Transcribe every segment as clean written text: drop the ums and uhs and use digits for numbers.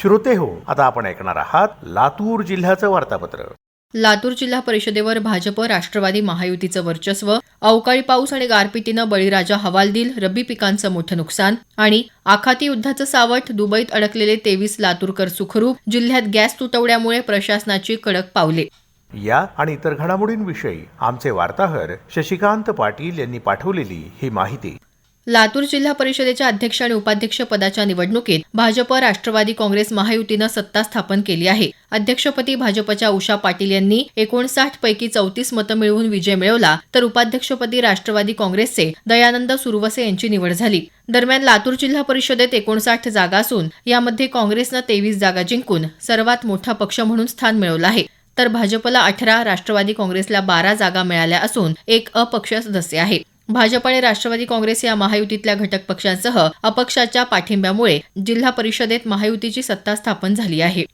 श्रोते हो, आता आपण ऐकणार आहात लातूर जिल्ह्याचं वार्तापत्र. लातूर जिल्हा परिषदेवर भाजप राष्ट्रवादी महायुतीचं वर्चस्व, अवकाळी पाऊस आणि गारपिटीनं बळीराजा हवालदिल, रब्बी पिकांचं मोठं नुकसान आणि आखाती युद्धाचं सावट, दुबईत अडकलेले 23 लातूरकर सुखरूप, जिल्ह्यात गॅस तुटवड्यामुळे प्रशासनाची कडक पावले. या आणि इतर घडामोडींविषयी आमचे वार्ताहर शशिकांत पाटील यांनी पाठवलेली ही माहिती. लातूर जिल्हा परिषदेच्या अध्यक्ष आणि उपाध्यक्ष पदाच्या निवडणुकीत भाजप राष्ट्रवादी काँग्रेस महायुतीनं सत्ता स्थापन केली आहे. अध्यक्षपदी भाजपच्या उषा पाटील यांनी 59 पैकी 34 मतं मिळवून विजय मिळवला, तर उपाध्यक्षपदी राष्ट्रवादी काँग्रेसचे दयानंद सुरवसे यांची निवड झाली. दरम्यान लातूर जिल्हा परिषदेत 59 जागा असून यामध्ये काँग्रेसनं 23 जागा जिंकून सर्वात मोठा पक्ष म्हणून स्थान मिळवलं आहे, तर भाजपला 18, राष्ट्रवादी काँग्रेसला 12 जागा मिळाल्या असून एक अपक्ष सदस्य आहे. भाजप आणि राष्ट्रवादी काँग्रेस या महायुतीतल्या घटक पक्षांसह अपक्षाच्या पाठिंब्यामुळे जिल्हा परिषदेत महायुतीची सत्ता स्थापन झाली आहे.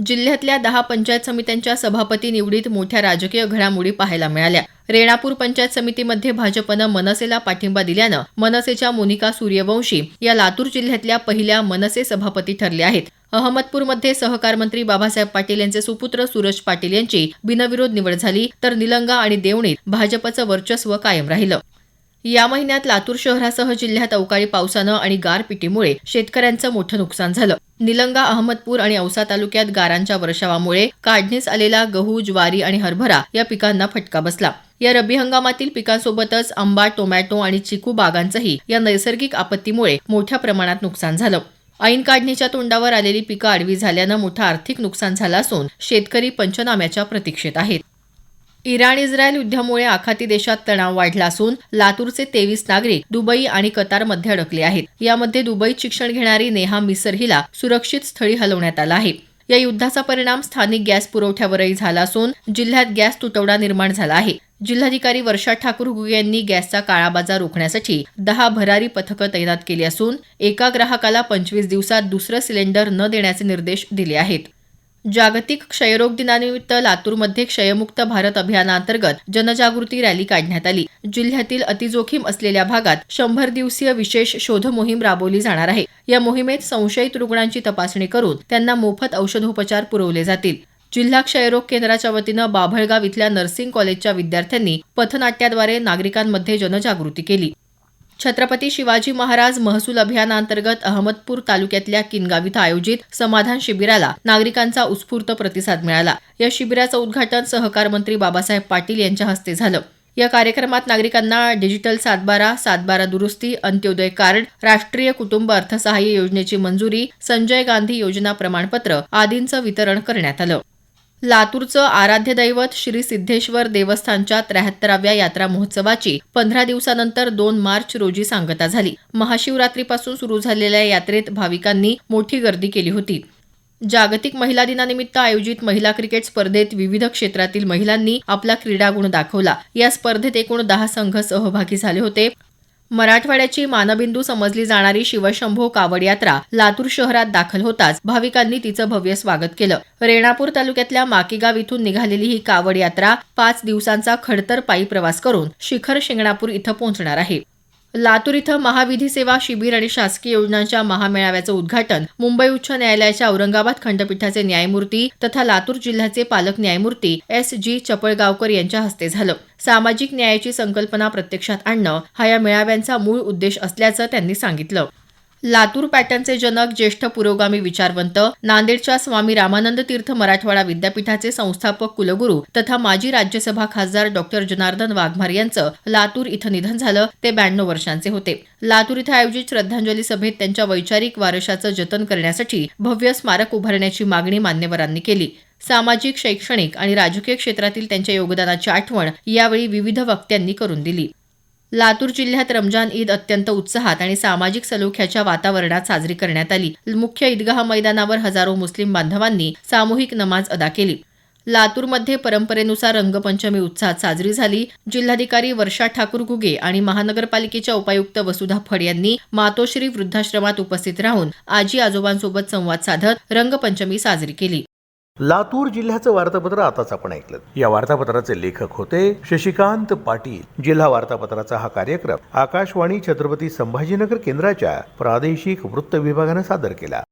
जिल्ह्यातल्या 10 पंचायत समित्यांच्या सभापती निवडीत मोठ्या राजकीय घडामोडी पाहायला मिळाल्या. रेणापूर पंचायत समितीमध्ये भाजपनं मनसेला पाठिंबा दिल्यानं मनसेच्या मोनिका सूर्यवंशी या लातूर जिल्ह्यातल्या पहिल्या मनसे सभापती ठरल्या आहेत. अहमदपूरमध्ये सहकार मंत्री बाबासाहेब पाटील यांचे सुपुत्र सूरज पाटील यांची बिनविरोध निवड झाली, तर निलंगा आणि देवणीत भाजपचं वर्चस्व कायम राहिलं. या महिन्यात लातूर शहरासह जिल्ह्यात अवकाळी पावसानं आणि गारपिटीमुळे शेतकऱ्यांचं मोठं नुकसान झालं. निलंगा, अहमदपूर आणि औसा तालुक्यात गारांच्या वर्षावामुळे काढणीस आलेला गहू, ज्वारी आणि हरभरा या पिकांना फटका बसला. या रब्बी हंगामातील पिकांसोबतच आंबा, टोमॅटो आणि चिकू बागांचंही या नैसर्गिक आपत्तीमुळे मोठ्या प्रमाणात नुकसान झालं. ऐन काढणीच्या तोंडावर आलेली पिकं आडवी झाल्यानं मोठं आर्थिक नुकसान झालं असून शेतकरी पंचनाम्याच्या प्रतीक्षेत आहेत. इराण-इस्रायल युद्धामुळे आखाती देशात तणाव वाढला असून लातूरचे 23 नागरिक दुबई आणि कतारमध्ये अडकले आहेत. यामध्ये दुबईत शिक्षण घेणारी नेहा मिसर हिला सुरक्षित स्थळी हलवण्यात आलं आहे. या युद्धाचा परिणाम स्थानिक गॅस पुरवठ्यावरही झाला असून जिल्ह्यात गॅस तुटवडा निर्माण झाला आहे. जिल्हाधिकारी वर्षा ठाकूर घुगे यांनी गॅसचा काळाबाजार रोखण्यासाठी 10 भरारी पथकं तैनात केली असून एका ग्राहकाला 25 दिवसात दुसरं सिलेंडर न देण्याचे निर्देश दिले आहेत. जागतिक क्षयरोग दिनानिमित्त लातूरमध्ये क्षयमुक्त भारत अभियानाअंतर्गत जनजागृती रॅली काढण्यात आली. जिल्ह्यातील अतिजोखीम असलेल्या भागात 100 दिवसीय विशेष शोध मोहीम राबवली जाणार आहे. या मोहिमेत संशयित रुग्णांची तपासणी करून त्यांना मोफत औषधोपचार पुरवले जातील. जिल्हा क्षयरोग केंद्राच्या वतीनं बाभळगाव इथल्या नर्सिंग कॉलेजच्या विद्यार्थ्यांनी पथनाट्याद्वारे नागरिकांमध्ये जनजागृती केली. छत्रपती शिवाजी महाराज महसूल अभियानाअंतर्गत अहमदपूर तालुक्यातल्या किनगाव इथं आयोजित समाधान शिबिराला नागरिकांचा उत्स्फूर्त प्रतिसाद मिळाला. या शिबिराचं उद्घाटन सहकार मंत्री बाबासाहेब पाटील यांच्या हस्ते झालं. या कार्यक्रमात नागरिकांना डिजिटल सातबारा दुरुस्ती, अंत्योदय कार्ड, राष्ट्रीय कुटुंब अर्थसहाय्य योजनेची मंजुरी, संजय गांधी योजना प्रमाणपत्र आदींचं वितरण करण्यात आलं. लातूरचं आराध्य दैवत श्री सिद्धेश्वर देवस्थानच्या 73व्या यात्रा महोत्सवाची 15 दिवसानंतर 2 मार्च रोजी सांगता झाली. महाशिवरात्रीपासून सुरू झालेल्या यात्रेत भाविकांनी मोठी गर्दी केली होती. जागतिक महिला दिनानिमित्त आयोजित महिला क्रिकेट स्पर्धेत विविध क्षेत्रातील महिलांनी आपला क्रीडागुण दाखवला. या स्पर्धेत एकूण 10 संघ सहभागी झाले होते. मराठवाड्याची मानबिंदू समजली जाणारी शिवशंभो कावड यात्रा लातूर शहरात दाखल होताच भाविकांनी तिचं भव्य स्वागत केलं. रेणापूर तालुक्यातल्या माकीगाव इथून निघालेली ही कावड यात्रा 5 दिवसांचा खडतर पायी प्रवास करून शिखर शिंगणापूर इथं पोहोचणार आहे. लातूर इथं महाविधी सेवा शिबिर आणि शासकीय योजनांच्या महामेळाव्याचं उद्घाटन मुंबई उच्च न्यायालयाच्या औरंगाबाद खंडपीठाचे न्यायमूर्ती तथा लातूर जिल्ह्याचे पालक न्यायमूर्ती S.G. चपळगावकर यांच्या हस्ते झालं. सामाजिक न्यायाची संकल्पना प्रत्यक्षात आणणं हा या मेळाव्यांचा मूळ उद्देश असल्याचं त्यांनी सांगितलं. लातूर पॅटर्नचे जनक, ज्येष्ठ पुरोगामी विचारवंत, नांदेडच्या स्वामी रामानंद तीर्थ मराठवाडा विद्यापीठाचे संस्थापक कुलगुरू तथा माजी राज्यसभा खासदार डॉ. जनार्दन वाघमारे यांचं लातूर इथं निधन झालं. ते 92 वर्षांचे होते. लातूर इथं आयोजित श्रद्धांजली सभेत त्यांच्या वैचारिक वारशाचं जतन करण्यासाठी भव्य स्मारक उभारण्याची मागणी मान्यवरांनी केली. सामाजिक, शैक्षणिक आणि राजकीय क्षेत्रातील त्यांच्या योगदानाची आठवण यावेळी विविध वक्त्यांनी करून दिली. लातूर जिल्ह्यात रमजान ईद अत्यंत उत्साहात आणि सामाजिक सलोख्याच्या वातावरणात साजरी करण्यात आली. मुख्य ईदगाह मैदानावर हजारो मुस्लिम बांधवांनी सामूहिक नमाज अदा केली. लातूरमध्ये परंपरेनुसार रंगपंचमी उत्साहात साजरी झाली. जिल्हाधिकारी वर्षा ठाकूर घुगे आणि महानगरपालिकेच्या उपायुक्त वसुधा फड यांनी मातोश्री वृद्धाश्रमात उपस्थित राहून आजी आजोबांसोबत संवाद साधत रंगपंचमी साजरी केली. लातूर जिल्ह्याचं वार्तापत्र आताच आपण ऐकलं. या वार्तापत्राचे लेखक होते शशिकांत पाटील. जिल्हा वार्तापत्राचा हा कार्यक्रम आकाशवाणी छत्रपती संभाजीनगर केंद्राच्या प्रादेशिक वृत्त विभागाने सादर केला.